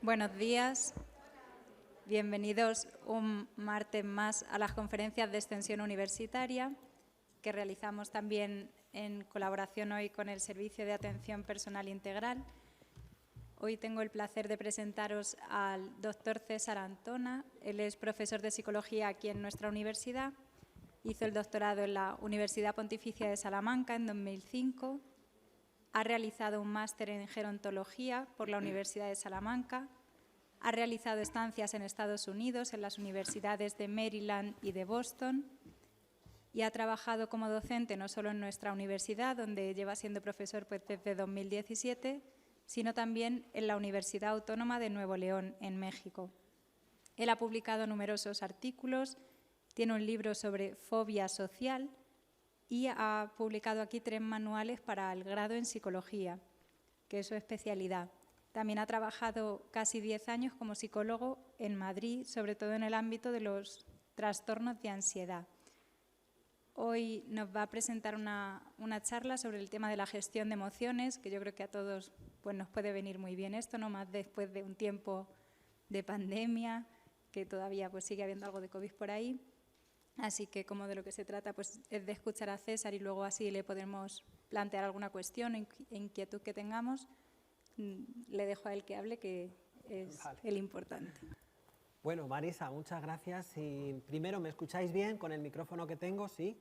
Buenos días, bienvenidos un martes más a las conferencias de extensión universitaria que realizamos también en colaboración hoy con el Servicio de Atención Personal Integral. Hoy tengo el placer de presentaros al doctor César Antona. Él es profesor de psicología aquí en nuestra universidad. Hizo el doctorado en la Universidad Pontificia de Salamanca en 2005. Ha realizado un máster en gerontología por la Universidad de Salamanca. Ha realizado estancias en Estados Unidos, en las universidades de Maryland y de Boston. Y ha trabajado como docente no solo en nuestra universidad, donde lleva siendo profesor desde 2017, sino también en la Universidad Autónoma de Nuevo León, en México. Él ha publicado numerosos artículos, tiene un libro sobre fobia social y ha publicado aquí 3 manuales para el grado en psicología, que es su especialidad. También ha trabajado casi 10 años como psicólogo en Madrid, sobre todo en el ámbito de los trastornos de ansiedad. Hoy nos va a presentar una charla sobre el tema de la gestión de emociones, que yo creo que a todos pues, nos puede venir muy bien esto, no más después de un tiempo de pandemia, que todavía pues, sigue habiendo algo de COVID por ahí. Así que como de lo que se trata pues, es de escuchar a César y luego así le podemos plantear alguna cuestión o inquietud que tengamos. Le dejo a él que hable, que es el importante. Bueno, Marisa, muchas gracias. Y primero, ¿me escucháis bien con el micrófono que tengo? ¿Sí?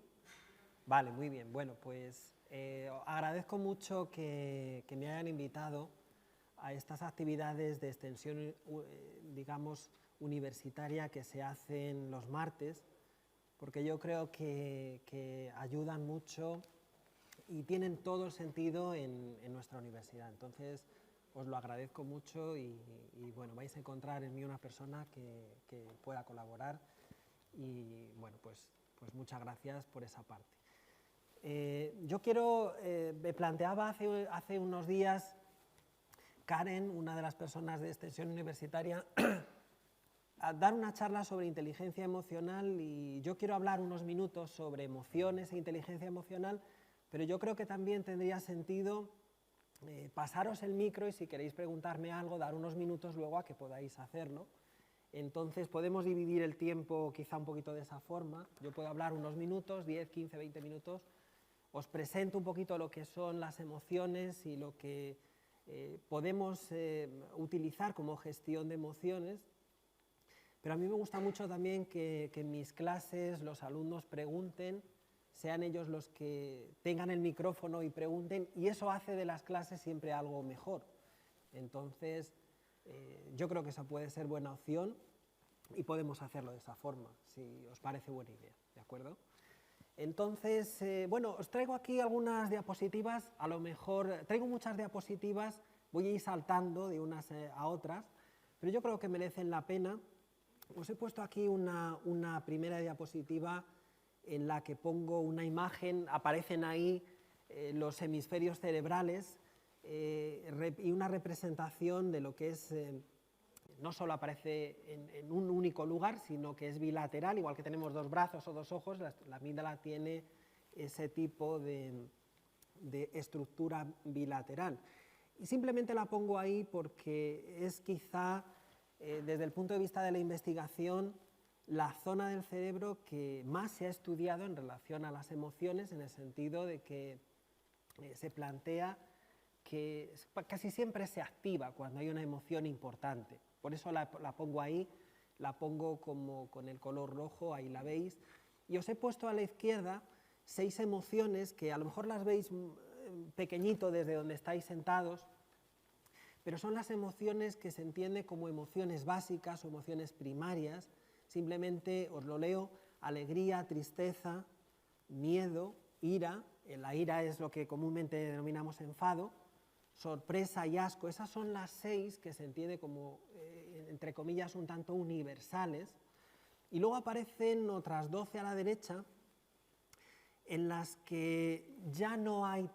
Vale, muy bien. Bueno, pues agradezco mucho que me hayan invitado a estas actividades de extensión, digamos, universitaria que se hacen los martes, porque yo creo que ayudan mucho y tienen todo el sentido en nuestra universidad. Entonces, os lo agradezco mucho y bueno, vais a encontrar en mí una persona que pueda colaborar y bueno, pues muchas gracias por esa parte. Yo me planteaba hace unos días, Karen, una de las personas de extensión universitaria, a dar una charla sobre inteligencia emocional y yo quiero hablar unos minutos sobre emociones e inteligencia emocional, pero yo creo que también tendría sentido pasaros el micro y si queréis preguntarme algo, dar unos minutos luego a que podáis hacerlo. Entonces podemos dividir el tiempo quizá un poquito de esa forma. Yo puedo hablar unos minutos, 10, 15, 20 minutos. Os presento un poquito lo que son las emociones y lo que podemos utilizar como gestión de emociones. Pero a mí me gusta mucho también que en mis clases los alumnos pregunten, sean ellos los que tengan el micrófono y pregunten, y eso hace de las clases siempre algo mejor. Entonces, yo creo que esa puede ser buena opción y podemos hacerlo de esa forma, si os parece buena idea, ¿de acuerdo? Entonces, bueno, os traigo aquí algunas diapositivas, a lo mejor traigo muchas diapositivas, voy a ir saltando de unas a otras, pero yo creo que merecen la pena. Os he puesto aquí una primera diapositiva en la que pongo una imagen, aparecen ahí los hemisferios cerebrales y una representación de lo que es, no solo aparece en un único lugar, sino que es bilateral, igual que tenemos 2 brazos o 2 ojos, la amígdala tiene ese tipo de estructura bilateral. Y simplemente la pongo ahí porque es quizá, desde el punto de vista de la investigación, la zona del cerebro que más se ha estudiado en relación a las emociones, en el sentido de que se plantea que casi siempre se activa cuando hay una emoción importante. Por eso la pongo ahí, la pongo como con el color rojo, ahí la veis. Y os he puesto a la izquierda 6 emociones que a lo mejor las veis pequeñito desde donde estáis sentados, pero son las emociones que se entiende como emociones básicas o emociones primarias. Simplemente os lo leo: alegría, tristeza, miedo, ira. La ira es lo que comúnmente denominamos enfado, sorpresa y asco. Esas son las 6 que se entiende como, entre comillas, un tanto universales. Y luego aparecen otras 12 a la derecha, en las que ya no hay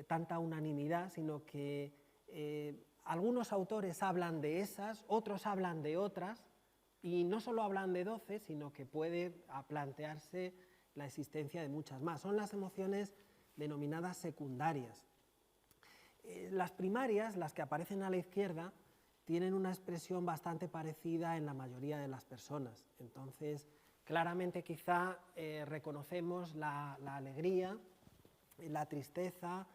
tanta unanimidad, sino que algunos autores hablan de esas, otros hablan de otras, y no solo hablan de 12, sino que puede plantearse la existencia de muchas más. Son las emociones denominadas secundarias. Las primarias, las que aparecen a la izquierda, tienen una expresión bastante parecida en la mayoría de las personas. Entonces, claramente quizá reconocemos la alegría, la tristeza,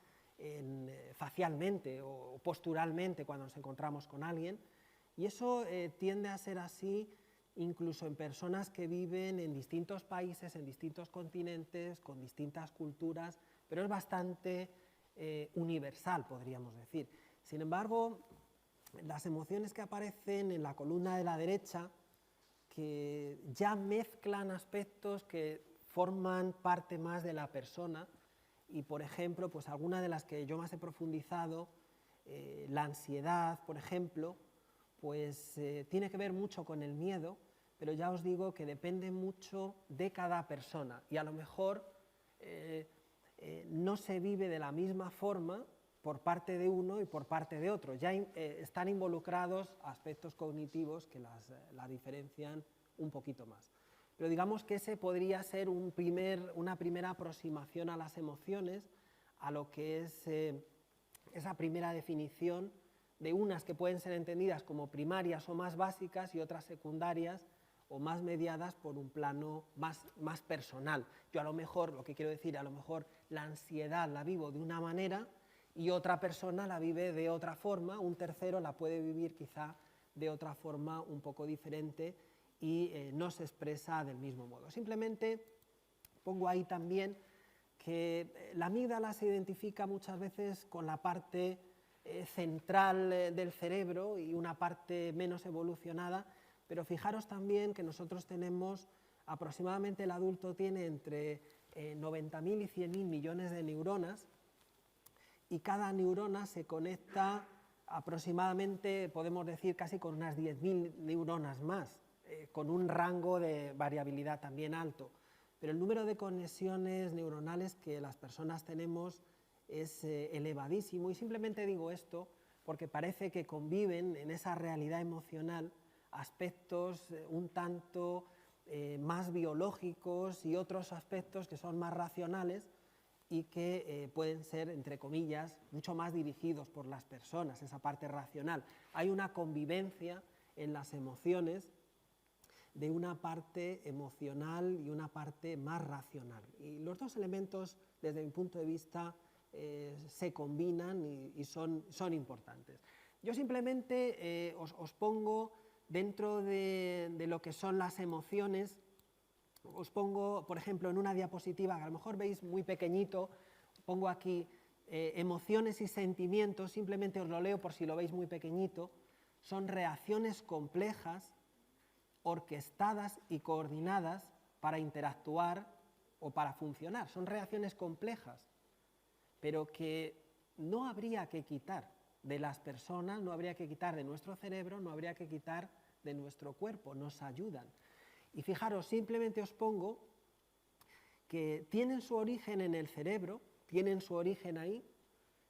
facialmente o posturalmente cuando nos encontramos con alguien, y eso tiende a ser así incluso en personas que viven en distintos países, en distintos continentes, con distintas culturas, pero es bastante universal, podríamos decir. Sin embargo, las emociones que aparecen en la columna de la derecha, que ya mezclan aspectos que forman parte más de la persona, y por ejemplo, pues algunas de las que yo más he profundizado, la ansiedad, por ejemplo, pues tiene que ver mucho con el miedo, pero ya os digo que depende mucho de cada persona, y a lo mejor no se vive de la misma forma por parte de uno y por parte de otro. Ya están involucrados aspectos cognitivos que la diferencian un poquito más. Pero digamos que ese podría ser una primera aproximación a las emociones, a lo que es esa primera definición de unas que pueden ser entendidas como primarias o más básicas y otras secundarias o más mediadas por un plano más personal. Yo a lo mejor, lo que quiero decir, a lo mejor la ansiedad la vivo de una manera y otra persona la vive de otra forma, un tercero la puede vivir quizá de otra forma un poco diferente y no se expresa del mismo modo. Simplemente pongo ahí también que la amígdala se identifica muchas veces con la parte central del cerebro y una parte menos evolucionada, pero fijaros también que nosotros tenemos, aproximadamente el adulto tiene entre 90.000 y 100.000 millones de neuronas, y cada neurona se conecta aproximadamente, podemos decir, casi con unas 10.000 neuronas más, con un rango de variabilidad también alto. Pero el número de conexiones neuronales que las personas tenemos es elevadísimo, y simplemente digo esto porque parece que conviven en esa realidad emocional aspectos un tanto más biológicos y otros aspectos que son más racionales y que pueden ser, entre comillas, mucho más dirigidos por las personas, esa parte racional. Hay una convivencia en las emociones de una parte emocional y una parte más racional. Y los dos elementos, desde mi punto de vista, se combinan y son importantes. Yo simplemente os pongo dentro de lo que son las emociones, os pongo, por ejemplo, en una diapositiva, que a lo mejor veis muy pequeñito, pongo aquí emociones y sentimientos, simplemente os lo leo por si lo veis muy pequeñito, son reacciones complejas, orquestadas y coordinadas para interactuar o para funcionar. Son reacciones complejas, pero que no habría que quitar de las personas, no habría que quitar de nuestro cerebro, no habría que quitar de nuestro cuerpo, nos ayudan. Y fijaros, simplemente os pongo que tienen su origen en el cerebro, tienen su origen ahí,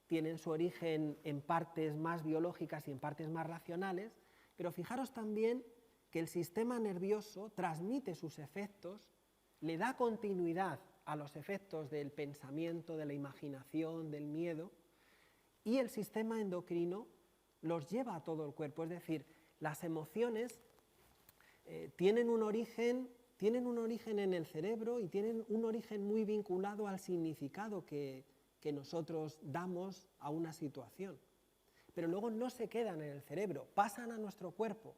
tienen su origen en partes más biológicas y en partes más racionales, pero fijaros también que el sistema nervioso transmite sus efectos, le da continuidad a los efectos del pensamiento, de la imaginación, del miedo, y el sistema endocrino los lleva a todo el cuerpo. Es decir, las emociones tienen un origen en el cerebro y tienen un origen muy vinculado al significado que nosotros damos a una situación. Pero luego no se quedan en el cerebro, pasan a nuestro cuerpo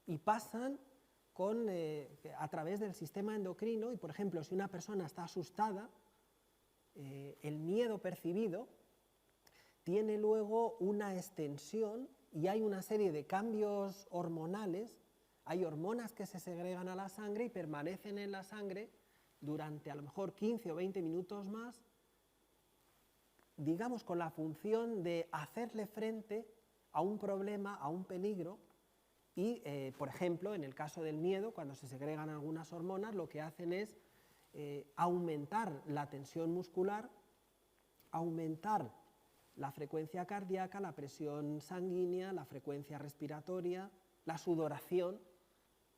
y pasan a través del sistema endocrino. Y, por ejemplo, si una persona está asustada, el miedo percibido tiene luego una extensión y hay una serie de cambios hormonales. Hay hormonas que se segregan a la sangre y permanecen en la sangre durante a lo mejor 15 o 20 minutos más, digamos con la función de hacerle frente a un problema, a un peligro. Y, por ejemplo, en el caso del miedo, cuando se segregan algunas hormonas, lo que hacen es aumentar la tensión muscular, aumentar la frecuencia cardíaca, la presión sanguínea, la frecuencia respiratoria, la sudoración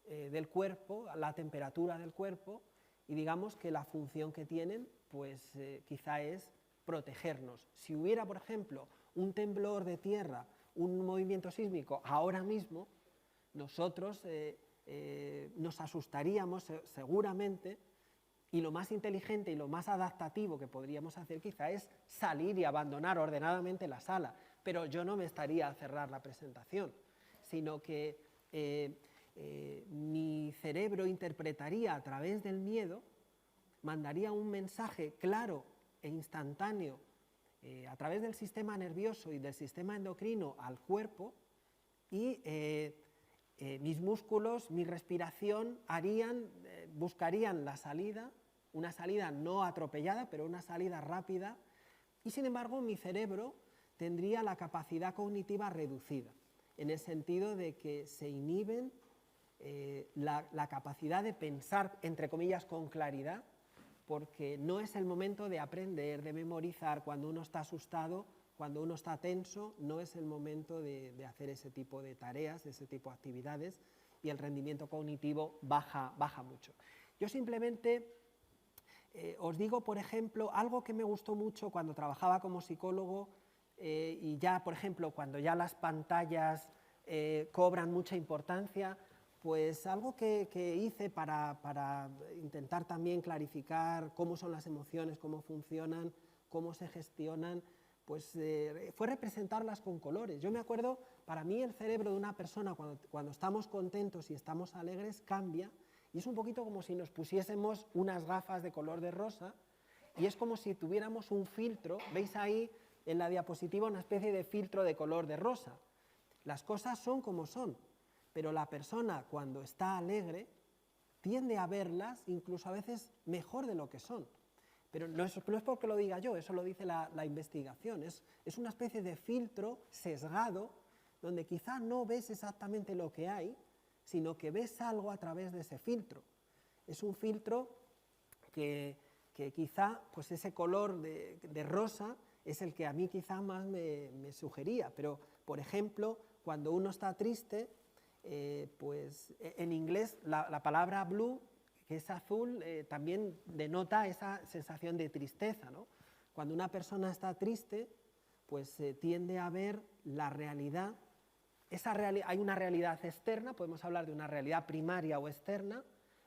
del cuerpo, la temperatura del cuerpo, y digamos que la función que tienen pues quizá es protegernos. Si hubiera, por ejemplo, un temblor de tierra, un movimiento sísmico ahora mismo, nosotros nos asustaríamos seguramente, y lo más inteligente y lo más adaptativo que podríamos hacer quizá es salir y abandonar ordenadamente la sala, pero yo no me estaría a cerrar la presentación, sino que mi cerebro interpretaría a través del miedo, mandaría un mensaje claro e instantáneo a través del sistema nervioso y del sistema endocrino al cuerpo, y mis músculos, mi respiración buscarían la salida, una salida no atropellada, pero una salida rápida, y sin embargo mi cerebro tendría la capacidad cognitiva reducida, en el sentido de que se inhiben la capacidad de pensar, entre comillas, con claridad, porque no es el momento de aprender, de memorizar. Cuando uno está asustado, cuando uno está tenso, no es el momento de hacer ese tipo de tareas, ese tipo de actividades, y el rendimiento cognitivo baja mucho. Yo simplemente os digo, por ejemplo, algo que me gustó mucho cuando trabajaba como psicólogo, y ya, por ejemplo, cuando ya las pantallas cobran mucha importancia, pues algo que hice para intentar también clarificar cómo son las emociones, cómo funcionan, cómo se gestionan, pues fue representarlas con colores. Yo me acuerdo, para mí el cerebro de una persona cuando estamos contentos y estamos alegres cambia, y es un poquito como si nos pusiésemos unas gafas de color de rosa, y es como si tuviéramos un filtro. Veis ahí en la diapositiva una especie de filtro de color de rosa. Las cosas son como son, pero la persona cuando está alegre tiende a verlas incluso a veces mejor de lo que son. Pero no es porque lo diga yo, eso lo dice la investigación. Es una especie de filtro sesgado donde quizá no ves exactamente lo que hay, sino que ves algo a través de ese filtro. Es un filtro que quizá pues ese color de rosa es el que a mí quizá más me sugería. Pero, por ejemplo, cuando uno está triste, pues en inglés la palabra blue, que es azul, también denota esa sensación de tristeza, ¿no? Cuando una persona está triste, pues tiende a ver la realidad. Hay una realidad externa, podemos hablar de una realidad primaria o externa,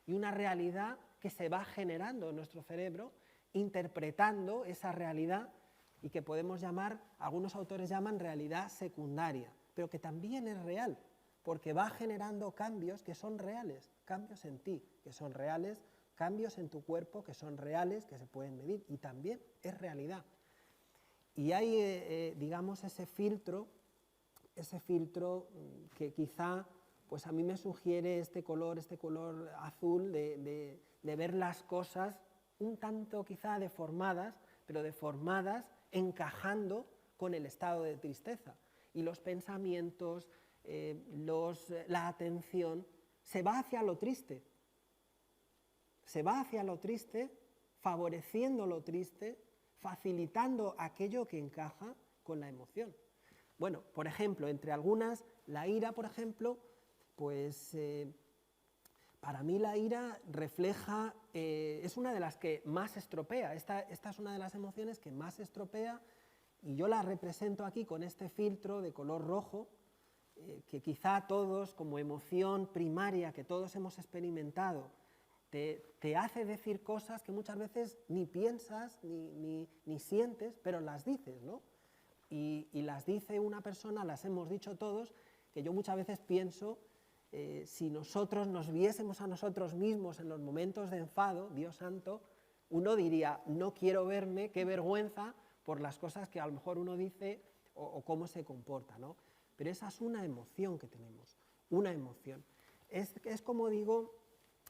y una realidad que se va generando en nuestro cerebro, interpretando esa realidad, y que podemos llamar, algunos autores llaman realidad secundaria, pero que también es real, porque va generando cambios que son reales, cambios en ti, que son reales, cambios en tu cuerpo, que son reales, que se pueden medir, y también es realidad. Y hay, digamos, ese filtro que quizá pues a mí me sugiere este color azul de ver las cosas un tanto quizá deformadas, pero deformadas encajando con el estado de tristeza. Y los pensamientos, la atención, se va hacia lo triste. Se va hacia lo triste, favoreciendo lo triste, facilitando aquello que encaja con la emoción. Bueno, por ejemplo, entre algunas, la ira, por ejemplo, pues para mí la ira refleja, es una de las que más estropea. Esta es una de las emociones que más estropea, y yo la represento aquí con este filtro de color rojo, que quizá todos, como emoción primaria que todos hemos experimentado, te hace decir cosas que muchas veces ni piensas ni sientes, pero las dices, ¿no? Y las dice una persona, las hemos dicho todos, que yo muchas veces pienso, si nosotros nos viésemos a nosotros mismos en los momentos de enfado, Dios santo, uno diría, no quiero verme, qué vergüenza por las cosas que a lo mejor uno dice o cómo se comporta, ¿no? Pero esa es una emoción que tenemos, una emoción. Es como digo,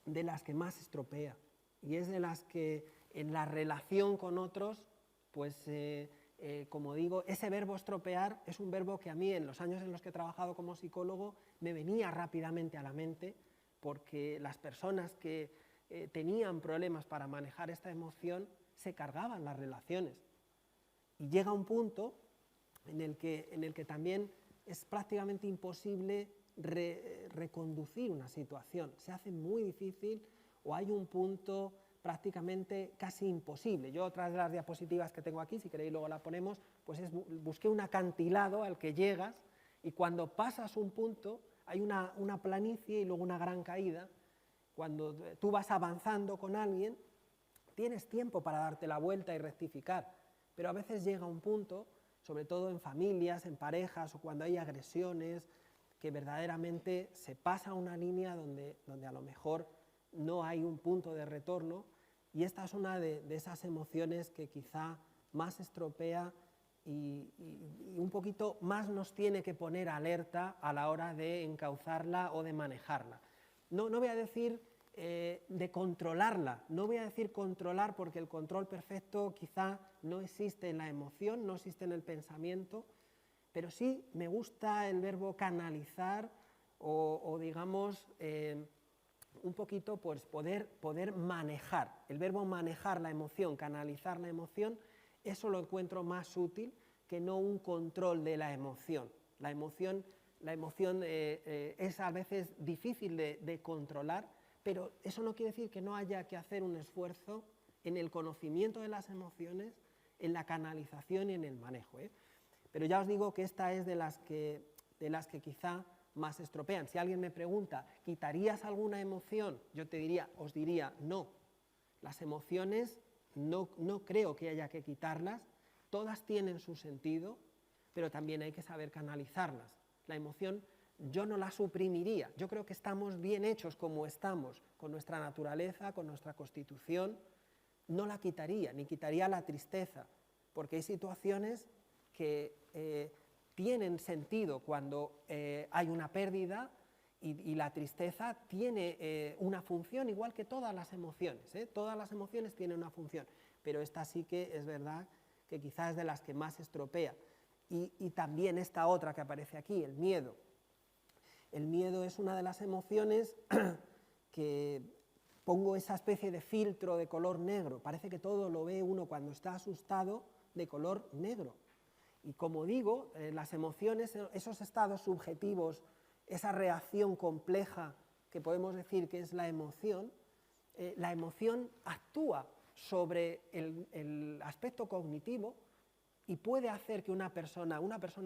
de las que más estropea, y es de las que en la relación con otros, pues como digo, ese verbo estropear es un verbo que a mí en los años en los que he trabajado como psicólogo me venía rápidamente a la mente, porque las personas que tenían problemas para manejar esta emoción se cargaban las relaciones. Y llega un punto en el que también es prácticamente imposible reconducir una situación. Se hace muy difícil, o hay un punto prácticamente casi imposible. Yo, otra de las diapositivas que tengo aquí, si queréis luego la ponemos, pues busqué un acantilado al que llegas Y cuando pasas un punto, hay una planicie y luego una gran caída. Cuando tú vas avanzando con alguien, tienes tiempo para darte la vuelta y rectificar, pero a veces llega un punto, sobre todo en familias, en parejas o cuando hay agresiones, que verdaderamente se pasa una línea donde a lo mejor no hay un punto de retorno, y esta es una de esas emociones que quizá más estropea y un poquito más nos tiene que poner alerta a la hora de encauzarla o de manejarla. No voy a decir de controlarla, no voy a decir controlar porque el control perfecto quizá no existe en la emoción, no existe en el pensamiento, pero sí me gusta el verbo canalizar o digamos, un poquito pues poder manejar. El verbo manejar la emoción, canalizar la emoción, eso lo encuentro más útil que no un control de la emoción. La emoción es a veces difícil de controlar, pero eso no quiere decir que no haya que hacer un esfuerzo en el conocimiento de las emociones, en la canalización y en el manejo. Pero ya os digo que esta es de las que quizá más estropean. Si alguien me pregunta, ¿quitarías alguna emoción? Yo os diría, no. Las emociones no creo que haya que quitarlas, todas tienen su sentido, pero también hay que saber canalizarlas. La emoción yo no la suprimiría, yo creo que estamos bien hechos como estamos, con nuestra naturaleza, con nuestra constitución, no la quitaría, ni quitaría la tristeza, porque hay situaciones que tienen sentido cuando hay una pérdida y la tristeza tiene una función igual que todas las emociones, todas las emociones tienen una función, pero esta sí que es verdad que quizás es de las que más estropea. Y también esta otra que aparece aquí, el miedo. El miedo es una de las emociones que pongo esa especie de filtro de color negro, parece que todo lo ve uno cuando está asustado de color negro. Y como digo, las emociones, esos estados subjetivos, esa reacción compleja que podemos decir que es la emoción actúa sobre el aspecto cognitivo y puede hacer que una persona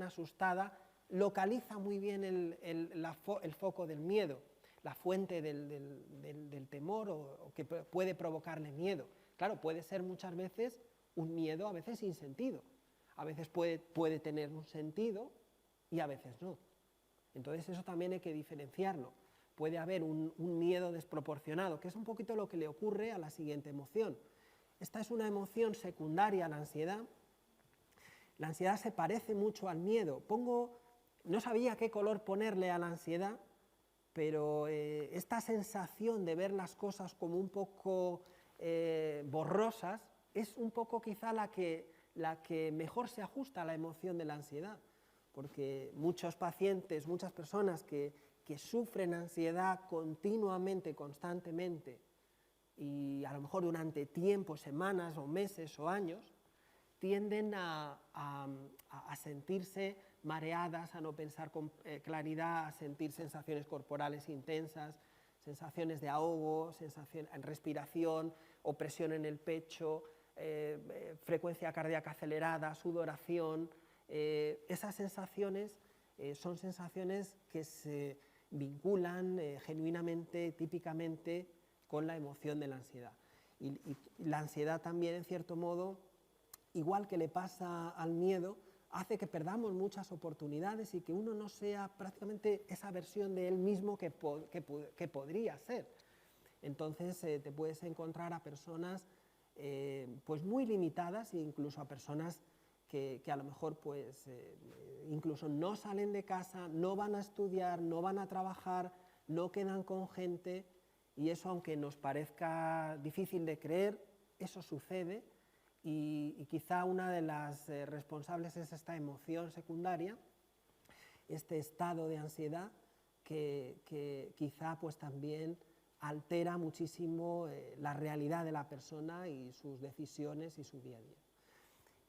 asustada localiza muy bien el foco del miedo, la fuente del temor o que puede provocarle miedo. Claro, puede ser muchas veces un miedo a veces sin sentido. A veces puede tener un sentido y a veces no. Entonces eso también hay que diferenciarlo. Puede haber un miedo desproporcionado, que es un poquito lo que le ocurre a la siguiente emoción. Esta es una emoción secundaria a la ansiedad. La ansiedad se parece mucho al miedo. No sabía qué color ponerle a la ansiedad, pero esta sensación de ver las cosas como un poco borrosas es un poco quizá la que mejor se ajusta a la emoción de la ansiedad, porque muchos pacientes, muchas personas que sufren ansiedad continuamente, constantemente, y a lo mejor durante tiempo, semanas o meses o años, tienden a sentirse mareadas, a no pensar con claridad, a sentir sensaciones corporales intensas, sensaciones de ahogo, respiración, opresión en el pecho, frecuencia cardíaca acelerada, sudoración. Esas sensaciones son sensaciones que se vinculan genuinamente, típicamente, con la emoción de la ansiedad. Y la ansiedad también, en cierto modo, igual que le pasa al miedo, hace que perdamos muchas oportunidades y que uno no sea prácticamente esa versión de él mismo que podría ser. Entonces te puedes encontrar a personas pues muy limitadas e incluso a personas que a lo mejor pues, incluso no salen de casa, no van a estudiar, no van a trabajar, no quedan con gente, y eso, aunque nos parezca difícil de creer, eso sucede. Y quizá una de las responsables es esta emoción secundaria, este estado de ansiedad que quizá pues también altera muchísimo la realidad de la persona y sus decisiones y su día a día.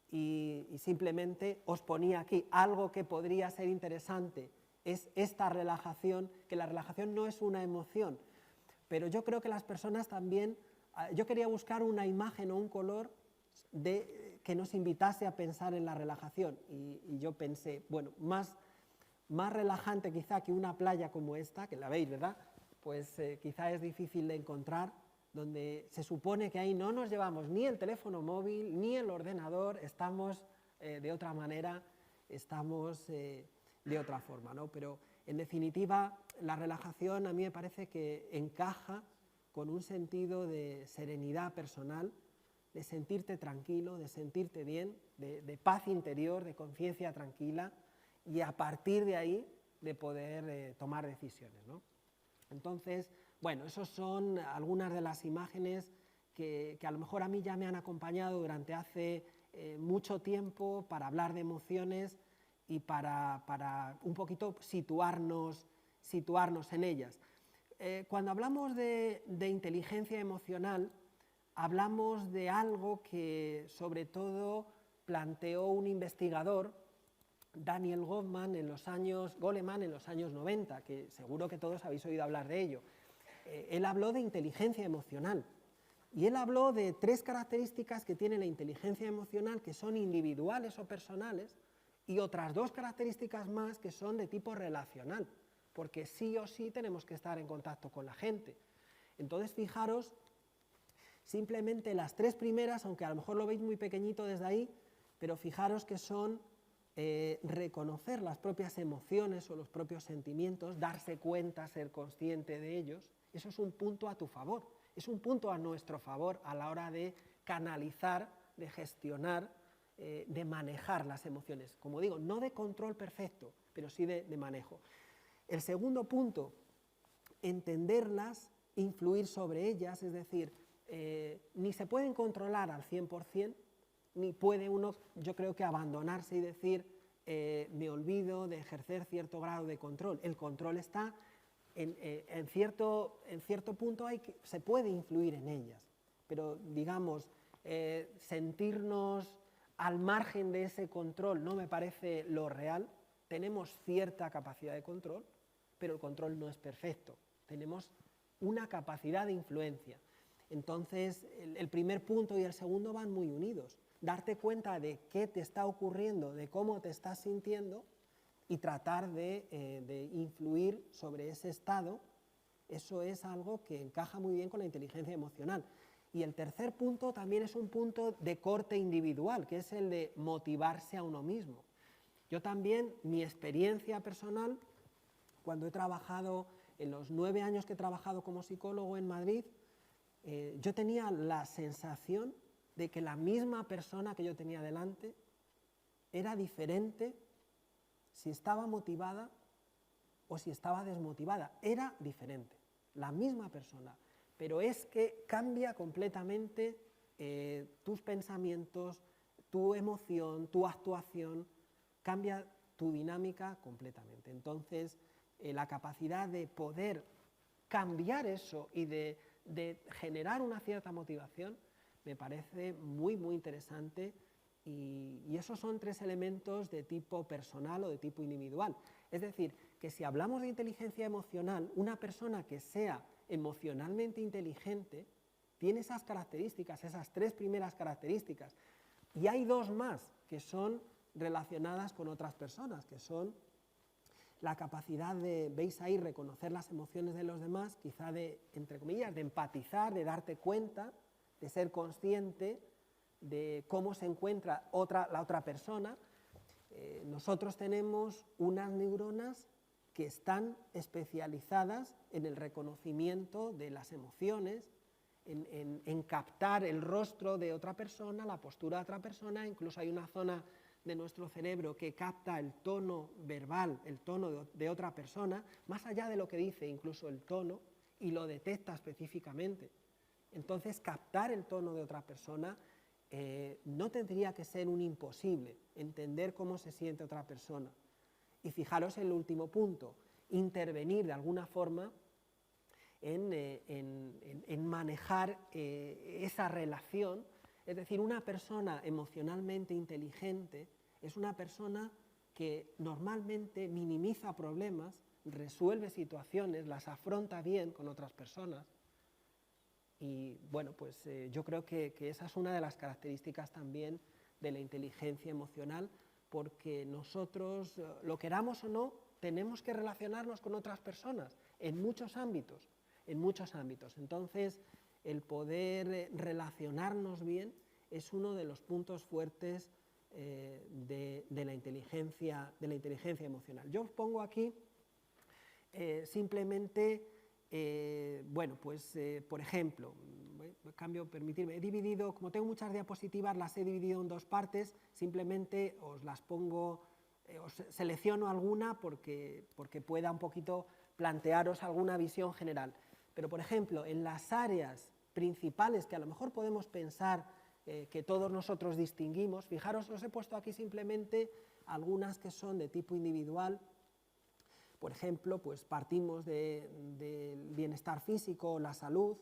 Y simplemente os ponía aquí algo que podría ser interesante, es esta relajación, que la relajación no es una emoción, pero yo creo que las personas también, yo quería buscar una imagen o un color que nos invitase a pensar en la relajación y yo pensé, bueno, más más relajante quizá que una playa como esta, que la veis, ¿verdad? Pues quizá es difícil de encontrar, donde se supone que ahí no nos llevamos ni el teléfono móvil, ni el ordenador, estamos de otra manera, estamos de otra forma, ¿no? Pero en definitiva, la relajación a mí me parece que encaja con un sentido de serenidad personal, de sentirte tranquilo, de sentirte bien, de paz interior, de conciencia tranquila, y a partir de ahí de poder tomar decisiones, ¿no? Entonces, bueno, esas son algunas de las imágenes que a lo mejor a mí ya me han acompañado durante hace mucho tiempo para hablar de emociones y para un poquito situarnos en ellas. Cuando hablamos de inteligencia emocional, hablamos de algo que sobre todo planteó un investigador, Daniel Goleman, en los años 90, que seguro que todos habéis oído hablar de ello. Él habló de inteligencia emocional y él habló de 3 características que tiene la inteligencia emocional que son individuales o personales y otras 2 características más que son de tipo relacional, porque sí o sí tenemos que estar en contacto con la gente. Entonces, fijaros, simplemente las 3 primeras, aunque a lo mejor lo veis muy pequeñito desde ahí, pero fijaros que son reconocer las propias emociones o los propios sentimientos, darse cuenta, ser consciente de ellos. Eso es un punto a tu favor, es un punto a nuestro favor a la hora de canalizar, de gestionar, de manejar las emociones. Como digo, no de control perfecto, pero sí de manejo. El segundo punto, entenderlas, influir sobre ellas, es decir, ni se pueden controlar al 100%, ni puede uno, yo creo que abandonarse y decir, me olvido de ejercer cierto grado de control. El control está en cierto punto, se puede influir en ellas, pero digamos, sentirnos al margen de ese control no me parece lo real. Tenemos cierta capacidad de control, pero el control no es perfecto. Tenemos una capacidad de influencia. Entonces, el primer punto y el segundo van muy unidos. Darte cuenta de qué te está ocurriendo, de cómo te estás sintiendo y tratar de influir sobre ese estado, eso es algo que encaja muy bien con la inteligencia emocional. Y el tercer punto también es un punto de corte individual, que es el de motivarse a uno mismo. Yo también, mi experiencia personal, cuando he trabajado, en los 9 años que he trabajado como psicólogo en Madrid, yo tenía la sensación de que la misma persona que yo tenía delante era diferente si estaba motivada o si estaba desmotivada. Era diferente, la misma persona, pero es que cambia completamente tus pensamientos, tu emoción, tu actuación, cambia tu dinámica completamente. Entonces, la capacidad de poder cambiar eso y de generar una cierta motivación me parece muy, muy interesante y esos son 3 elementos de tipo personal o de tipo individual. Es decir, que si hablamos de inteligencia emocional, una persona que sea emocionalmente inteligente tiene esas características, esas 3 primeras características. Y hay 2 más que son relacionadas con otras personas, que son la capacidad de, veis ahí, reconocer las emociones de los demás, quizá de, entre comillas, de empatizar, de darte cuenta, de ser consciente de cómo se encuentra la otra persona. Nosotros tenemos unas neuronas que están especializadas en el reconocimiento de las emociones, en captar el rostro de otra persona, la postura de otra persona. Incluso hay una zona de nuestro cerebro que capta el tono verbal, el tono de otra persona, más allá de lo que dice incluso el tono, y lo detecta específicamente. Entonces, captar el tono de otra persona no tendría que ser un imposible, entender cómo se siente otra persona. Y fijaros en el último punto, intervenir de alguna forma en manejar esa relación. Es decir, una persona emocionalmente inteligente es una persona que normalmente minimiza problemas, resuelve situaciones, las afronta bien con otras personas. Y bueno, pues yo creo que esa es una de las características también de la inteligencia emocional, porque nosotros, lo queramos o no, tenemos que relacionarnos con otras personas en muchos ámbitos, en muchos ámbitos. Entonces, el poder relacionarnos bien es uno de los puntos fuertes de la inteligencia emocional. Yo os pongo aquí simplemente, bueno, pues por ejemplo, permitirme, he dividido, como tengo muchas diapositivas, las he dividido en dos partes, simplemente os las pongo, os selecciono alguna porque pueda un poquito plantearos alguna visión general. Pero, por ejemplo, en las áreas principales que a lo mejor podemos pensar que todos nosotros distinguimos, fijaros, os he puesto aquí simplemente algunas que son de tipo individual. Por ejemplo, pues partimos del bienestar físico, la salud,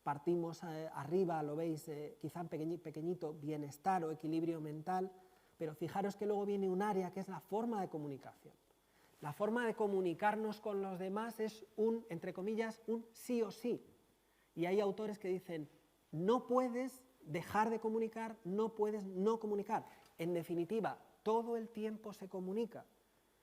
partimos arriba, lo veis, quizá pequeñito, bienestar o equilibrio mental, pero fijaros que luego viene un área que es la forma de comunicación. La forma de comunicarnos con los demás es un, entre comillas, un sí o sí. Y hay autores que dicen, no puedes dejar de comunicar, no puedes no comunicar. En definitiva, todo el tiempo se comunica.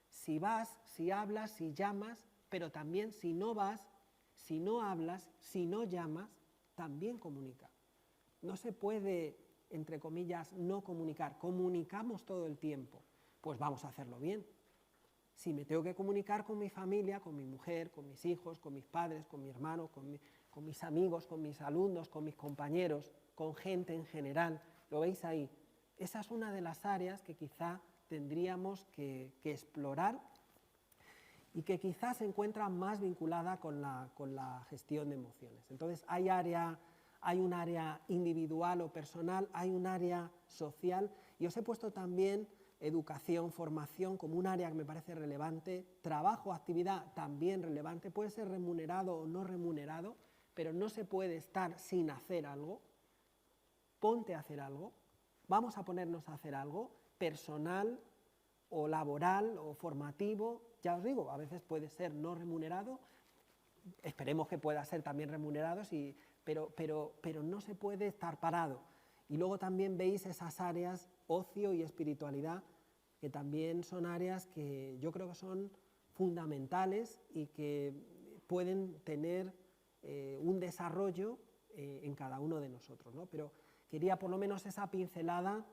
Si vas, si hablas, si llamas, pero también si no vas, si no hablas, si no llamas, también comunica. No se puede, entre comillas, no comunicar. Comunicamos todo el tiempo. Pues vamos a hacerlo bien. Si me tengo que comunicar con mi familia, con mi mujer, con mis hijos, con mis padres, con mi hermano, con mis amigos, con mis alumnos, con mis compañeros, con gente en general, ¿lo veis ahí? Esa es una de las áreas que quizá tendríamos que explorar y que quizás se encuentra más vinculada con la gestión de emociones. Entonces, hay un área individual o personal, hay un área social, y os he puesto también educación, formación como un área que me parece relevante, trabajo, actividad también relevante, puede ser remunerado o no remunerado, pero no se puede estar sin hacer algo. Ponte a hacer algo, vamos a ponernos a hacer algo personal o laboral o formativo, ya os digo, a veces puede ser no remunerado, esperemos que pueda ser también remunerado, pero no se puede estar parado. Y luego también veis esas áreas, ocio y espiritualidad, que también son áreas que yo creo que son fundamentales y que pueden tener un desarrollo en cada uno de nosotros, ¿no? Pero quería por lo menos esa pincelada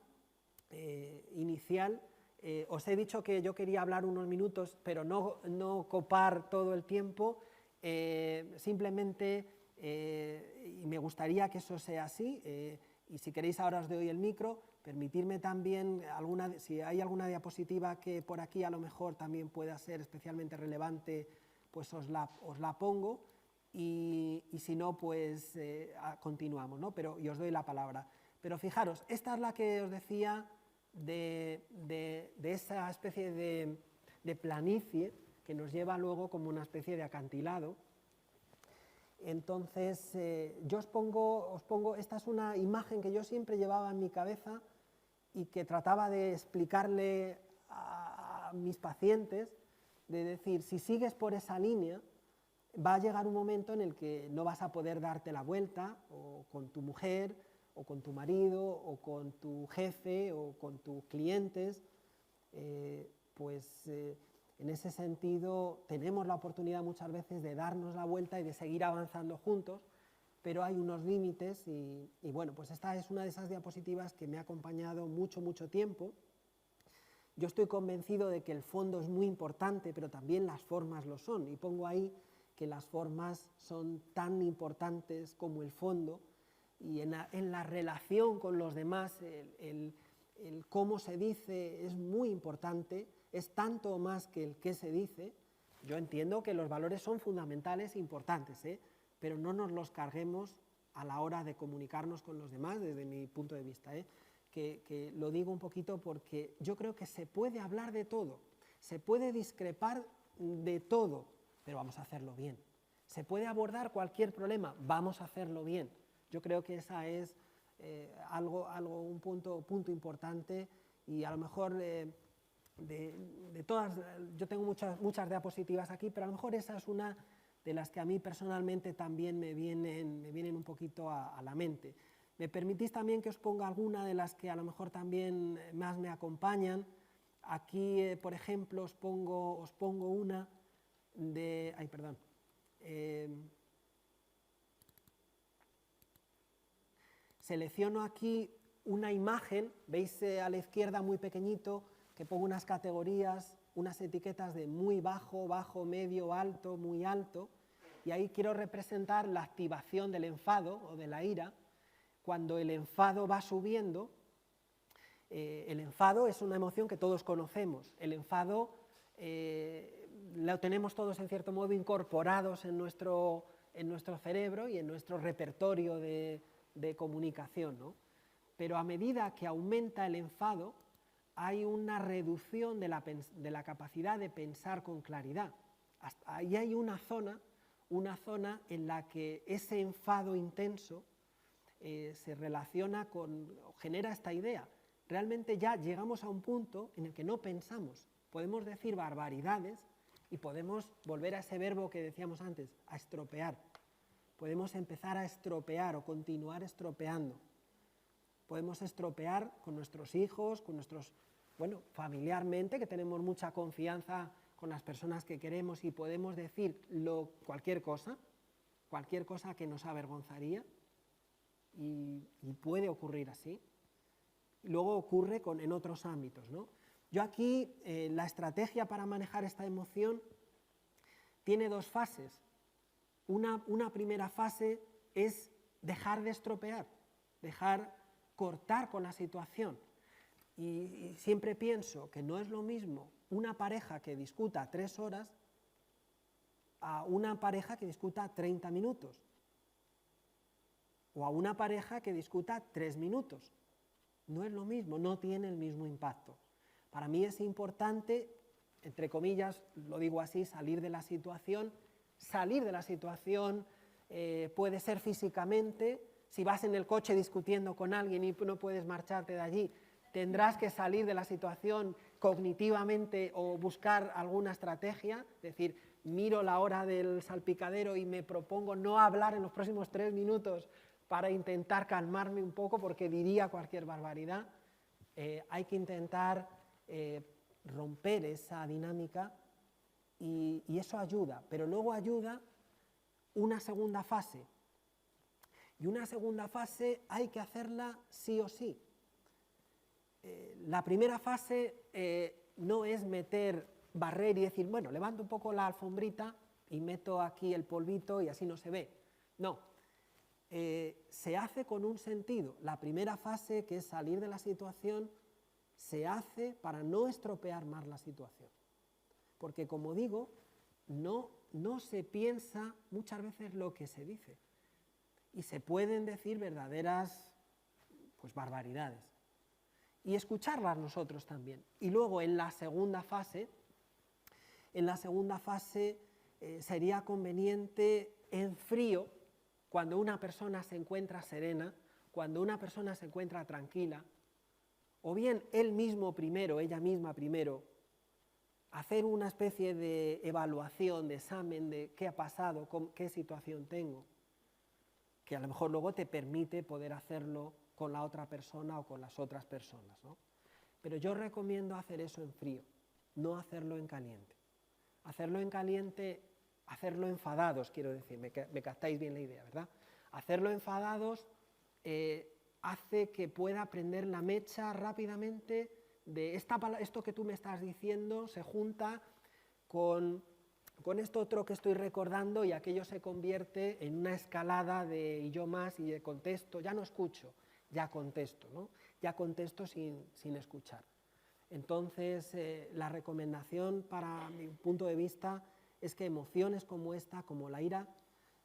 inicial. Os he dicho que yo quería hablar unos minutos, pero no copar todo el tiempo, simplemente, y me gustaría que eso sea así, y si queréis ahora os doy el micro, permitirme también, si hay alguna diapositiva que por aquí a lo mejor también pueda ser especialmente relevante, pues os la pongo, y si no, pues continuamos, ¿no? Y os doy la palabra. Pero fijaros, esta es la que os decía de esa especie de planicie que nos lleva luego como una especie de acantilado. Entonces, yo os pongo, esta es una imagen que yo siempre llevaba en mi cabeza y que trataba de explicarle a mis pacientes, de decir, si sigues por esa línea, va a llegar un momento en el que no vas a poder darte la vuelta, o con tu mujer, o con tu marido, o con tu jefe, o con tus clientes, en ese sentido tenemos la oportunidad muchas veces de darnos la vuelta y de seguir avanzando juntos, pero hay unos límites y bueno, pues esta es una de esas diapositivas que me ha acompañado mucho tiempo. Yo estoy convencido de que el fondo es muy importante, pero también las formas lo son, y pongo ahí que las formas son tan importantes como el fondo, y en la relación con los demás, el cómo se dice es muy importante, es tanto más que el qué se dice. Yo entiendo que los valores son fundamentales e importantes, pero no nos los carguemos a la hora de comunicarnos con los demás, desde mi punto de vista. Que lo digo un poquito porque yo creo que se puede hablar de todo, se puede discrepar de todo, pero vamos a hacerlo bien. Se puede abordar cualquier problema, vamos a hacerlo bien. Yo creo que esa es un punto importante, y a lo mejor de todas, yo tengo muchas diapositivas aquí, pero a lo mejor esa es una de las que a mí personalmente también me vienen un poquito a la mente. ¿Me permitís también que os ponga alguna de las que a lo mejor también más me acompañan? Aquí, por ejemplo, os pongo una de... Ay, perdón. Selecciono aquí una imagen, veis a la izquierda muy pequeñito, que pongo unas categorías, unas etiquetas de muy bajo, bajo, medio, alto, muy alto, y ahí quiero representar la activación del enfado o de la ira. Cuando el enfado va subiendo, el enfado es una emoción que todos conocemos, el enfado lo tenemos todos en cierto modo incorporados en nuestro cerebro y en nuestro repertorio de comunicación, ¿no? Pero a medida que aumenta el enfado, hay una reducción de la capacidad de pensar con claridad. Ahí hay una zona en la que ese enfado intenso se relaciona genera esta idea. Realmente ya llegamos a un punto en el que no pensamos, podemos decir barbaridades y podemos volver a ese verbo que decíamos antes, a estropear. Podemos empezar a estropear o continuar estropeando. Podemos estropear con nuestros hijos, con nuestros, familiarmente, que tenemos mucha confianza con las personas que queremos y podemos decir cualquier cosa que nos avergonzaría y puede ocurrir así. Luego ocurre en otros ámbitos, ¿no? Yo aquí, la estrategia para manejar esta emoción tiene dos fases. Una primera fase es dejar de estropear, cortar con la situación. Y siempre pienso que no es lo mismo una pareja que discuta 3 horas a una pareja que discuta 30 minutos. O a una pareja que discuta 3 minutos. No es lo mismo, no tiene el mismo impacto. Para mí es importante, entre comillas, lo digo así, salir de la situación. Salir de la situación puede ser físicamente. Si vas en el coche discutiendo con alguien y no puedes marcharte de allí, tendrás que salir de la situación cognitivamente o buscar alguna estrategia. Es decir, miro la hora del salpicadero y me propongo no hablar en los próximos 3 minutos para intentar calmarme un poco porque diría cualquier barbaridad. Hay que intentar romper esa dinámica y eso ayuda, pero luego ayuda una segunda fase. Y una segunda fase hay que hacerla sí o sí. La primera fase no es barrer y decir, bueno, levanto un poco la alfombrita y meto aquí el polvito y así no se ve. No, se hace con un sentido. La primera fase, que es salir de la situación, se hace para no estropear más la situación. Porque, como digo, no se piensa muchas veces lo que se dice. Y se pueden decir verdaderas barbaridades. Y escucharlas nosotros también. Y luego en la segunda fase sería conveniente en frío, cuando una persona se encuentra serena, cuando una persona se encuentra tranquila, o bien él mismo primero, ella misma primero, hacer una especie de evaluación, de examen de qué ha pasado, qué situación tengo, que a lo mejor luego te permite poder hacerlo con la otra persona o con las otras personas, ¿no? Pero yo recomiendo hacer eso en frío, no hacerlo en caliente. Hacerlo en caliente, hacerlo enfadados, quiero decir, me captáis bien la idea, ¿verdad? Hacerlo enfadados hace que pueda prender la mecha rápidamente de esto que tú me estás diciendo, se junta con esto otro que estoy recordando y aquello se convierte en una escalada de y yo más y de contesto, ya no escucho, ya contesto, ¿no? Ya contesto sin escuchar. Entonces, la recomendación para mi punto de vista es que emociones como esta, como la ira,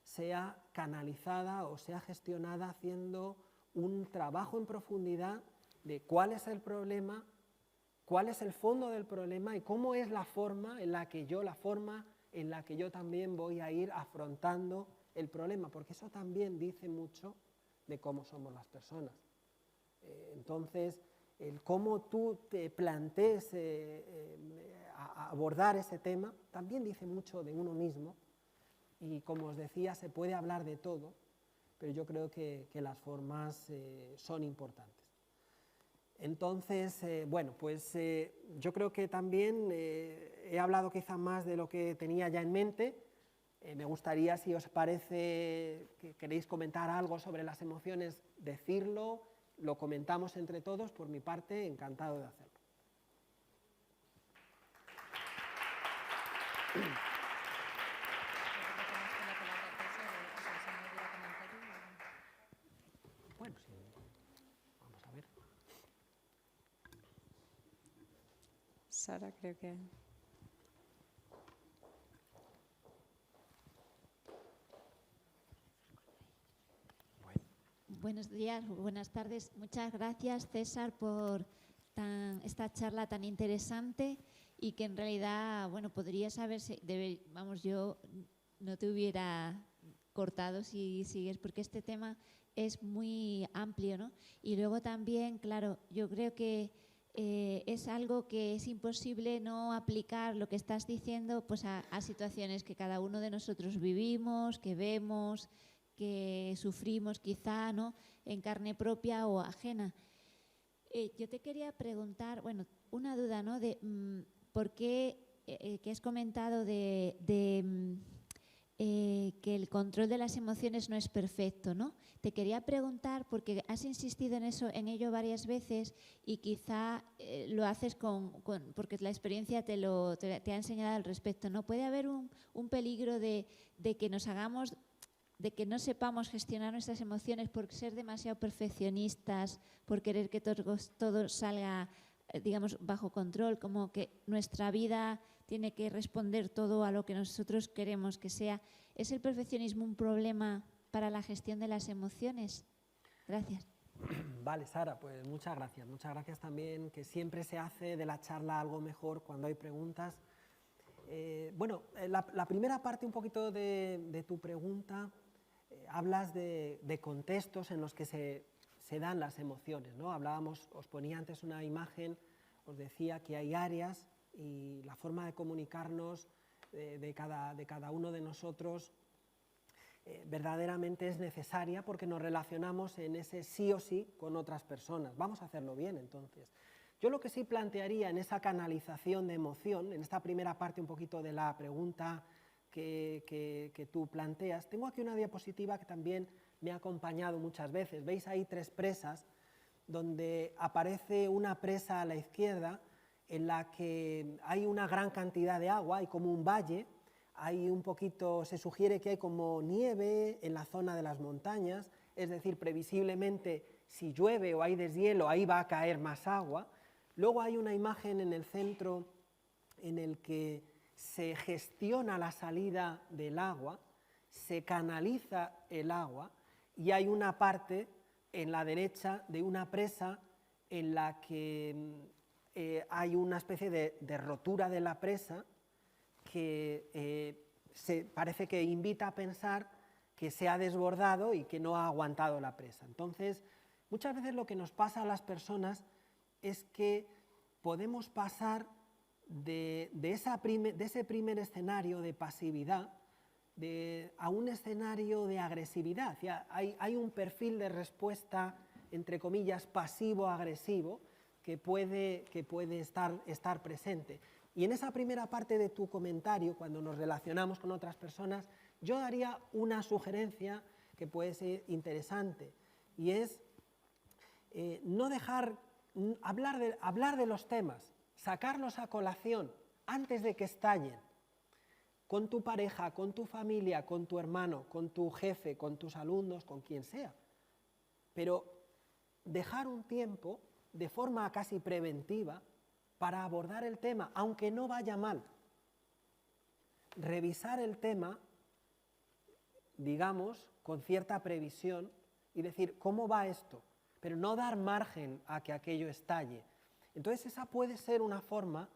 sea canalizada o sea gestionada haciendo un trabajo en profundidad de cuál es el problema, cuál es el fondo del problema y cómo es la forma en la que yo también voy a ir afrontando el problema, porque eso también dice mucho de cómo somos las personas. Entonces, el cómo tú te plantees abordar ese tema también dice mucho de uno mismo y, como os decía, se puede hablar de todo, pero yo creo que las formas son importantes. Entonces, bueno, pues yo creo que también he hablado quizá más de lo que tenía ya en mente. Me gustaría, si os parece que queréis comentar algo sobre las emociones, decirlo, lo comentamos entre todos. Por mi parte, encantado de hacerlo. Bueno, sí, vamos a ver. Sara, creo que... Buenos días, buenas tardes. Muchas gracias, César, por esta charla tan interesante y que en realidad, bueno, podrías haberse, vamos, yo no te hubiera cortado si sigues, porque este tema es muy amplio, ¿no? Y luego también, claro, yo creo que es algo que es imposible no aplicar lo que estás diciendo pues a situaciones que cada uno de nosotros vivimos, que vemos, que sufrimos quizá, ¿no?, en carne propia o ajena. Yo te quería preguntar, bueno, una duda, ¿no?, de por qué, que has comentado de que el control de las emociones no es perfecto, ¿no? Te quería preguntar, porque has insistido en ello varias veces y quizá lo haces porque la experiencia te ha enseñado al respecto, ¿no? ¿Puede haber un peligro de que nos hagamos, de que no sepamos gestionar nuestras emociones por ser demasiado perfeccionistas, por querer que todo salga, digamos, bajo control, como que nuestra vida tiene que responder todo a lo que nosotros queremos que sea? ¿Es el perfeccionismo un problema para la gestión de las emociones? Gracias. Vale, Sara, pues muchas gracias. Muchas gracias también, que siempre se hace de la charla algo mejor cuando hay preguntas. Bueno, la primera parte un poquito de tu pregunta, hablas de contextos en los que se dan las emociones, ¿no? Hablábamos, os ponía antes una imagen, os decía que hay áreas y la forma de comunicarnos de cada uno de nosotros verdaderamente es necesaria porque nos relacionamos en ese sí o sí con otras personas. Vamos a hacerlo bien, entonces. Yo lo que sí plantearía en esa canalización de emoción, en esta primera parte un poquito de la pregunta que tú planteas, tengo aquí una diapositiva que también me ha acompañado muchas veces. Veis ahí 3 presas, donde aparece una presa a la izquierda en la que hay una gran cantidad de agua, hay como un valle, hay un poquito, se sugiere que hay como nieve en la zona de las montañas, es decir, previsiblemente si llueve o hay deshielo, ahí va a caer más agua. Luego hay una imagen en el centro en el que se gestiona la salida del agua, se canaliza el agua y hay una parte en la derecha de una presa en la que hay una especie de rotura de la presa que parece que invita a pensar que se ha desbordado y que no ha aguantado la presa. Entonces, muchas veces lo que nos pasa a las personas es que podemos pasar de ese primer escenario de pasividad a un escenario de agresividad. Hay un perfil de respuesta, entre comillas, pasivo-agresivo que puede estar presente. Y en esa primera parte de tu comentario, cuando nos relacionamos con otras personas, yo daría una sugerencia que puede ser interesante, y es no dejar hablar de los temas, sacarlos a colación antes de que estallen, con tu pareja, con tu familia, con tu hermano, con tu jefe, con tus alumnos, con quien sea. Pero dejar un tiempo de forma casi preventiva para abordar el tema, aunque no vaya mal. Revisar el tema, digamos, con cierta previsión y decir, ¿cómo va esto? Pero no dar margen a que aquello estalle. Entonces esa puede ser una forma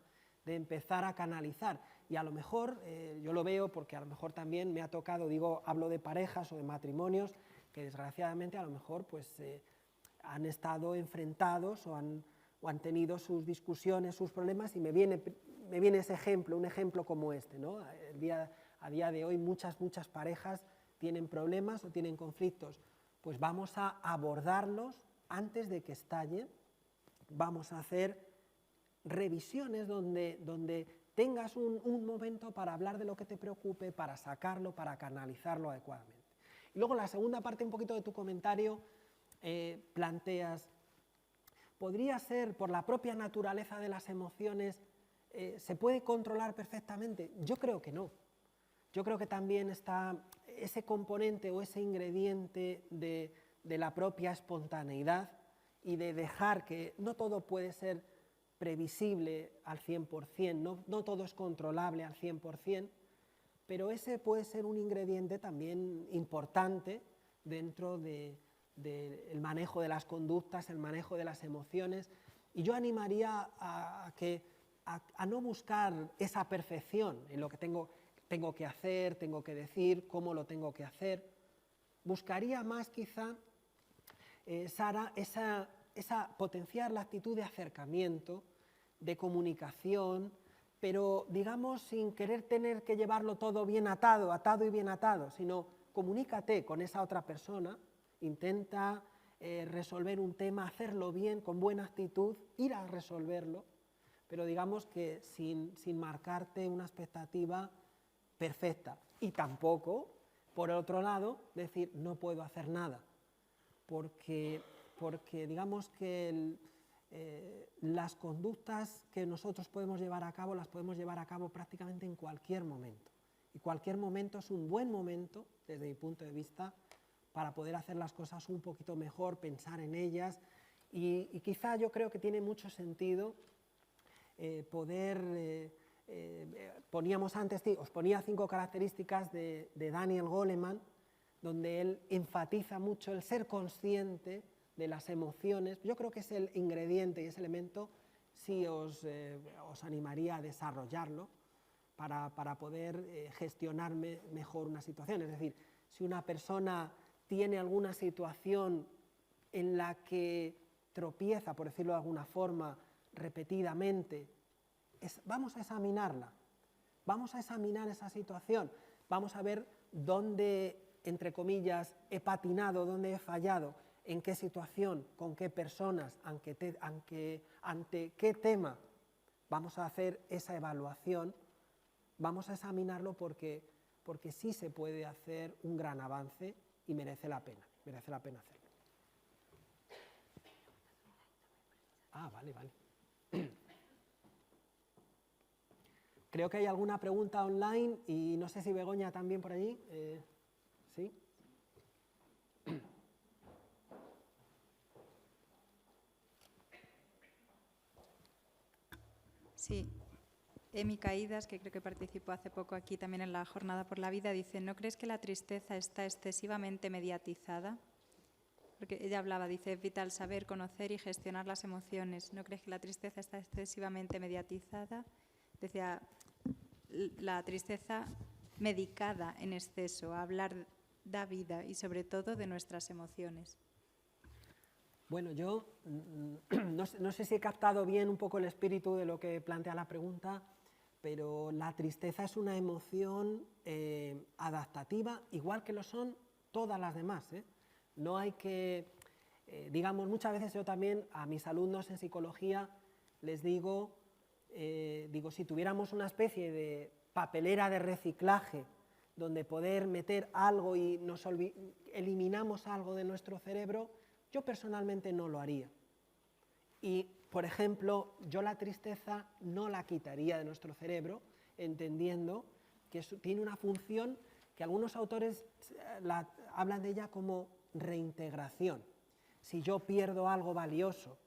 de empezar a canalizar. Y a lo mejor, yo lo veo porque a lo mejor también me ha tocado, hablo de parejas o de matrimonios que desgraciadamente a lo mejor pues han estado enfrentados o han tenido sus discusiones, sus problemas, y me viene ese ejemplo, un ejemplo como este, ¿no? A día de hoy muchas parejas tienen problemas o tienen conflictos. Pues vamos a abordarlos antes de que estallen vamos a hacer revisiones donde tengas un momento para hablar de lo que te preocupe, para sacarlo, para canalizarlo adecuadamente. Y luego la segunda parte un poquito de tu comentario planteas, ¿podría ser por la propia naturaleza de las emociones, se puede controlar perfectamente? Yo creo que no. Yo creo que también está ese componente o ese ingrediente de la propia espontaneidad y de dejar que no todo puede ser previsible al 100%, no todo es controlable al 100%, pero ese puede ser un ingrediente también importante dentro del manejo de las conductas, el manejo de las emociones, y yo animaría a no buscar esa perfección en lo que tengo que hacer, tengo que decir, cómo lo tengo que hacer. Buscaría más quizá, Sara, potenciar la actitud de acercamiento, de comunicación, pero digamos sin querer tener que llevarlo todo bien atado y bien atado, sino comunícate con esa otra persona, intenta resolver un tema, hacerlo bien, con buena actitud, ir a resolverlo, pero digamos que sin marcarte una expectativa perfecta. Y tampoco, por el otro lado, decir no puedo hacer nada, porque digamos que las conductas que nosotros podemos llevar a cabo, las podemos llevar a cabo prácticamente en cualquier momento. Y cualquier momento es un buen momento, desde mi punto de vista, para poder hacer las cosas un poquito mejor, pensar en ellas. Y quizá yo creo que tiene mucho sentido os ponía 5 características de Daniel Goleman, donde él enfatiza mucho el ser consciente de las emociones. Yo creo que es el ingrediente y ese elemento, sí os animaría a desarrollarlo para poder gestionar mejor una situación. Es decir, si una persona tiene alguna situación en la que tropieza, por decirlo de alguna forma, repetidamente, vamos a examinarla, vamos a examinar esa situación, vamos a ver dónde, entre comillas, he patinado, dónde he fallado, en qué situación, con qué personas, ante qué tema. Vamos a hacer esa evaluación, vamos a examinarlo porque sí se puede hacer un gran avance y merece la pena hacerlo. Ah, vale. Creo que hay alguna pregunta online y no sé si Begoña también por allí. ¿Sí? Sí. Emi Caídas, que creo que participó hace poco aquí también en la Jornada por la Vida, dice, ¿no crees que la tristeza está excesivamente mediatizada? Porque ella hablaba, dice, es vital saber, conocer y gestionar las emociones. ¿No crees que la tristeza está excesivamente mediatizada? Decía, la tristeza medicada en exceso, hablar da vida y sobre todo de nuestras emociones. Bueno, yo no sé si he captado bien un poco el espíritu de lo que plantea la pregunta, pero la tristeza es una emoción adaptativa, igual que lo son todas las demás, ¿eh? No hay que, digamos, muchas veces yo también a mis alumnos en psicología les digo, si tuviéramos una especie de papelera de reciclaje donde poder meter algo y eliminamos algo de nuestro cerebro, yo personalmente no lo haría. Y, por ejemplo, yo la tristeza no la quitaría de nuestro cerebro, entendiendo que tiene una función que algunos autores hablan de ella como reintegración. Si yo pierdo algo valioso,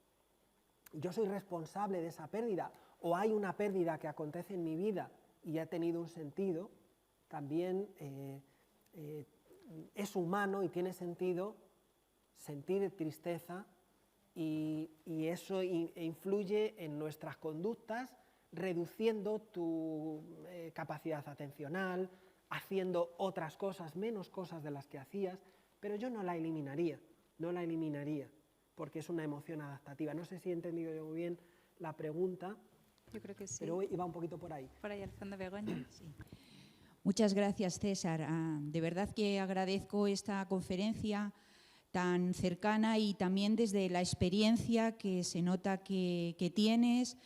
yo soy responsable de esa pérdida, o hay una pérdida que acontece en mi vida y ha tenido un sentido, también es humano y tiene sentido sentir tristeza y eso influye en nuestras conductas, reduciendo tu capacidad atencional, haciendo otras cosas, menos cosas de las que hacías, pero yo no la eliminaría, porque es una emoción adaptativa. No sé si he entendido yo muy bien la pregunta. Yo creo que sí. Pero iba un poquito por ahí. Por ahí al fondo, Begoña. Sí. Muchas gracias, César. De verdad que agradezco esta conferencia tan cercana y también desde la experiencia que se nota que tienes.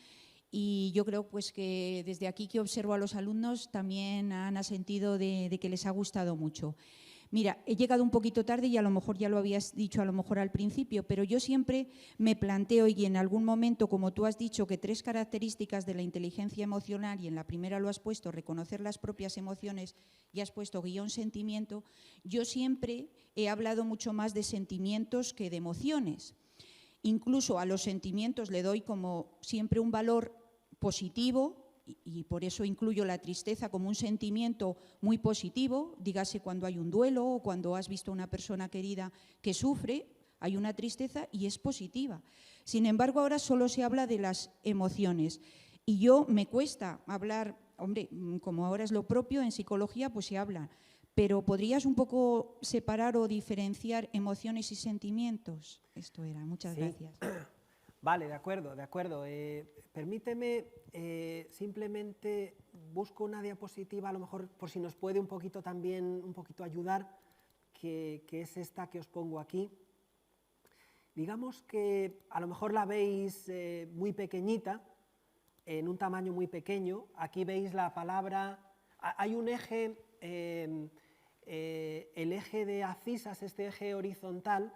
Y yo creo pues que desde aquí que observo a los alumnos también han sentido de que les ha gustado mucho. Mira, he llegado un poquito tarde y a lo mejor ya lo habías dicho a lo mejor al principio, pero yo siempre me planteo, y en algún momento, como tú has dicho, que 3 características de la inteligencia emocional, y en la primera lo has puesto, reconocer las propias emociones, y has puesto guión sentimiento, yo siempre he hablado mucho más de sentimientos que de emociones. Incluso a los sentimientos le doy como siempre un valor positivo, y por eso incluyo la tristeza como un sentimiento muy positivo, dígase cuando hay un duelo o cuando has visto a una persona querida que sufre, hay una tristeza y es positiva. Sin embargo, ahora solo se habla de las emociones y yo me cuesta hablar, hombre, como ahora es lo propio, en psicología pues se habla, pero ¿podrías un poco separar o diferenciar emociones y sentimientos? Esto era, muchas gracias. Vale, de acuerdo, de acuerdo. Permíteme, simplemente busco una diapositiva, a lo mejor por si nos puede un poquito también, un poquito ayudar, que es esta que os pongo aquí. Digamos que a lo mejor la veis muy pequeñita, en un tamaño muy pequeño. Aquí veis la palabra, hay un eje, el eje de abscisas, este eje horizontal,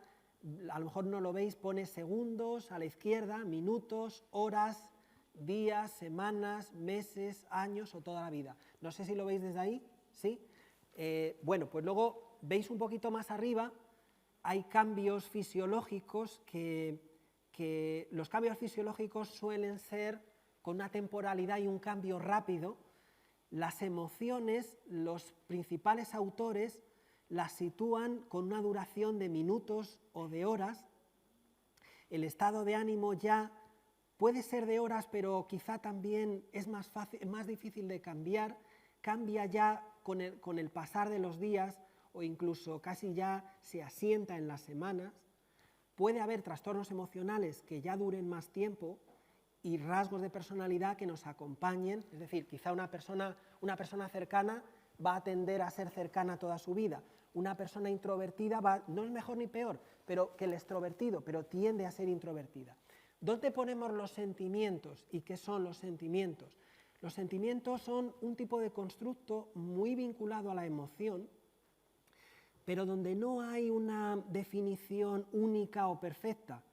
a lo mejor no lo veis, pone segundos a la izquierda, minutos, horas, días, semanas, meses, años o toda la vida. No sé si lo veis desde ahí, ¿sí? Bueno, pues luego veis un poquito más arriba, hay cambios fisiológicos que los cambios fisiológicos suelen ser con una temporalidad y un cambio rápido. Las emociones, los principales autores las sitúan con una duración de minutos o de horas. El estado de ánimo ya puede ser de horas, pero quizá también es más difícil de cambiar, cambia ya con el pasar de los días o incluso casi ya se asienta en las semanas. Puede haber trastornos emocionales que ya duren más tiempo y rasgos de personalidad que nos acompañen, es decir, quizá una persona cercana va a tender a ser cercana toda su vida. Una persona introvertida no es mejor ni peor, pero que el extrovertido, pero tiende a ser introvertida. ¿Dónde ponemos los sentimientos y qué son los sentimientos? Los sentimientos son un tipo de constructo muy vinculado a la emoción, pero donde no hay una definición única o perfecta.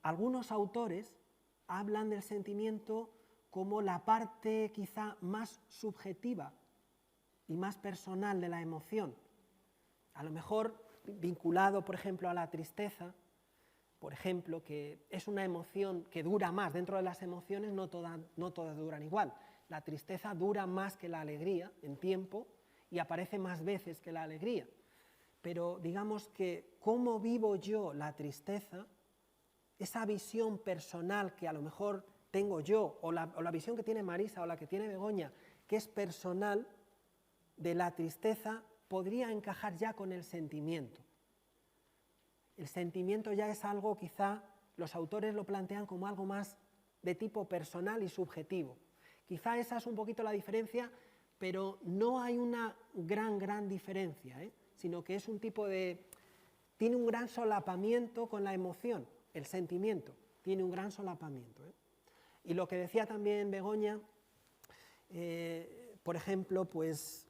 Algunos autores hablan del sentimiento como la parte quizá más subjetiva y más personal de la emoción. A lo mejor vinculado, por ejemplo, a la tristeza, por ejemplo, que es una emoción que dura más. Dentro de las emociones no todas duran igual. La tristeza dura más que la alegría en tiempo y aparece más veces que la alegría. Pero digamos que cómo vivo yo la tristeza, esa visión personal que a lo mejor tengo yo, o la visión que tiene Marisa o la que tiene Begoña, que es personal de la tristeza, podría encajar ya con el sentimiento. El sentimiento ya es algo, quizá los autores lo plantean como algo más de tipo personal y subjetivo. Quizá esa es un poquito la diferencia, pero no hay una gran diferencia, sino que es un tipo de... tiene un gran solapamiento con la emoción, el sentimiento, tiene un gran solapamiento. Y lo que decía también Begoña, por ejemplo, pues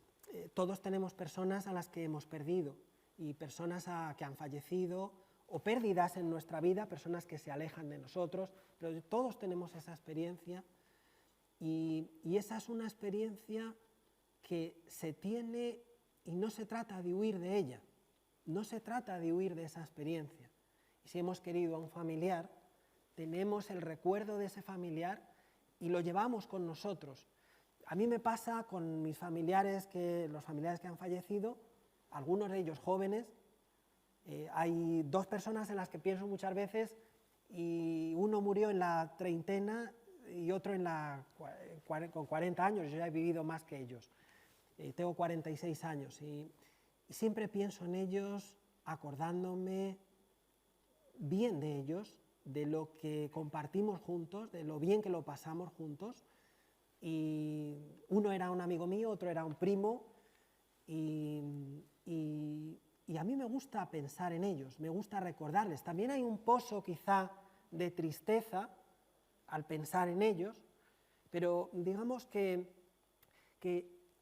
todos tenemos personas a las que hemos perdido y personas que han fallecido o pérdidas en nuestra vida, personas que se alejan de nosotros, pero todos tenemos esa experiencia y esa es una experiencia que se tiene y no se trata de huir de ella, no se trata de huir de esa experiencia. Y si hemos querido a un familiar, tenemos el recuerdo de ese familiar y lo llevamos con nosotros. A mí me pasa con mis familiares, los familiares que han fallecido, algunos de ellos jóvenes. Hay dos personas en las que pienso muchas veces y uno murió en la treintena y otro con 40 años, yo ya he vivido más que ellos. Tengo 46 años y siempre pienso en ellos acordándome bien de ellos, de lo que compartimos juntos, de lo bien que lo pasamos juntos. Y uno era un amigo mío, otro era un primo, y y a mí me gusta pensar en ellos, me gusta recordarles. También hay un pozo quizá de tristeza al pensar en ellos, pero digamos que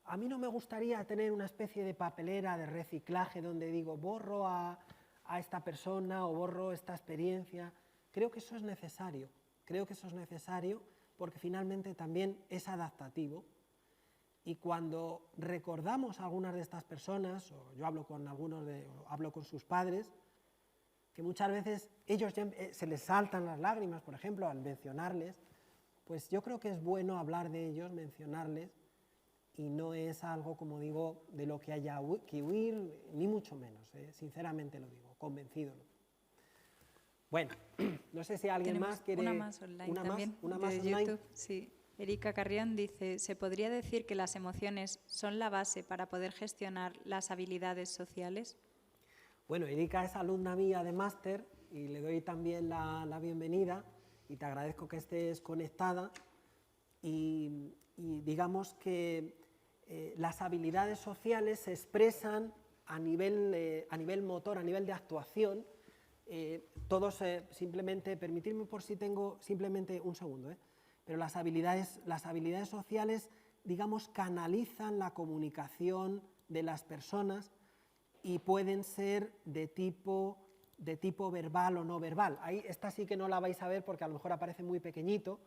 a mí no me gustaría tener una especie de papelera de reciclaje donde digo borro a esta persona o borro esta experiencia. Creo que eso es necesario, porque finalmente también es adaptativo. Y cuando recordamos a algunas de estas personas, o yo hablo con hablo con sus padres, que muchas veces ellos ya, se les saltan las lágrimas, por ejemplo, al mencionarles, pues yo creo que es bueno hablar de ellos, mencionarles, y no es algo, como digo, de lo que haya que huir, ni mucho menos, sinceramente lo digo, convencido. Bueno, no sé si alguien más quiere... Una más online también, una más de online. YouTube, sí. Erika Carrión dice, ¿se podría decir que las emociones son la base para poder gestionar las habilidades sociales? Bueno, Erika es alumna mía de máster y le doy también la bienvenida y te agradezco que estés conectada y digamos que las habilidades sociales se expresan a nivel motor, a nivel de actuación. Todos simplemente, permitidme por si tengo simplemente un segundo, pero las habilidades sociales, digamos, canalizan la comunicación de las personas y pueden ser de tipo verbal o no verbal. Ahí, esta sí que no la vais a ver porque a lo mejor aparece muy pequeñito,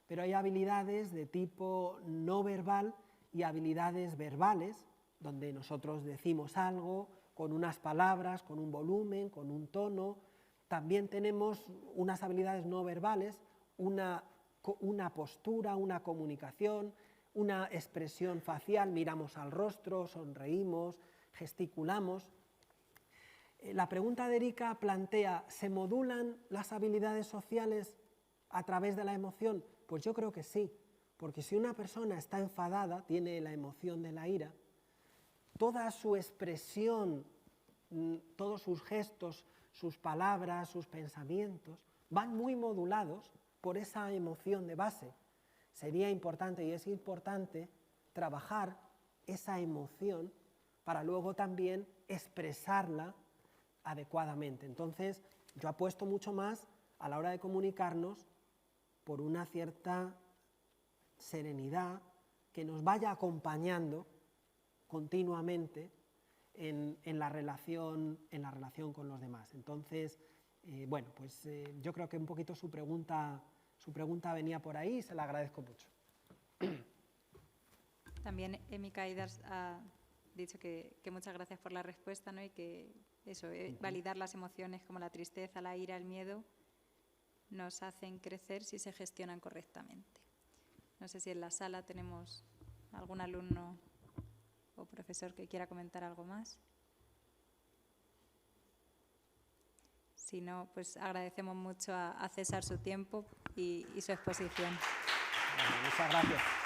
pero hay habilidades de tipo no verbal y habilidades verbales, donde nosotros decimos algo con unas palabras, con un volumen, con un tono. También tenemos unas habilidades no verbales, una postura, una comunicación, una expresión facial, miramos al rostro, sonreímos, gesticulamos. La pregunta de Erika plantea, ¿se modulan las habilidades sociales a través de la emoción? Pues yo creo que sí, porque si una persona está enfadada, tiene la emoción de la ira, toda su expresión, todos sus gestos, sus palabras, sus pensamientos, van muy modulados por esa emoción de base. Sería importante y es importante trabajar esa emoción para luego también expresarla adecuadamente. Entonces, yo apuesto mucho más a la hora de comunicarnos por una cierta serenidad que nos vaya acompañando continuamente en la relación con los demás. Entonces, bueno, pues yo creo que un poquito su pregunta venía por ahí y se la agradezco mucho. También Emika Aidars ha dicho que muchas gracias por la respuesta, ¿no? Y que eso, validar las emociones como la tristeza, la ira, el miedo, nos hacen crecer si se gestionan correctamente. No sé si en la sala tenemos algún alumno o profesor que quiera comentar algo más. Si no, pues agradecemos mucho a César su tiempo y su exposición. Bueno, muchas gracias.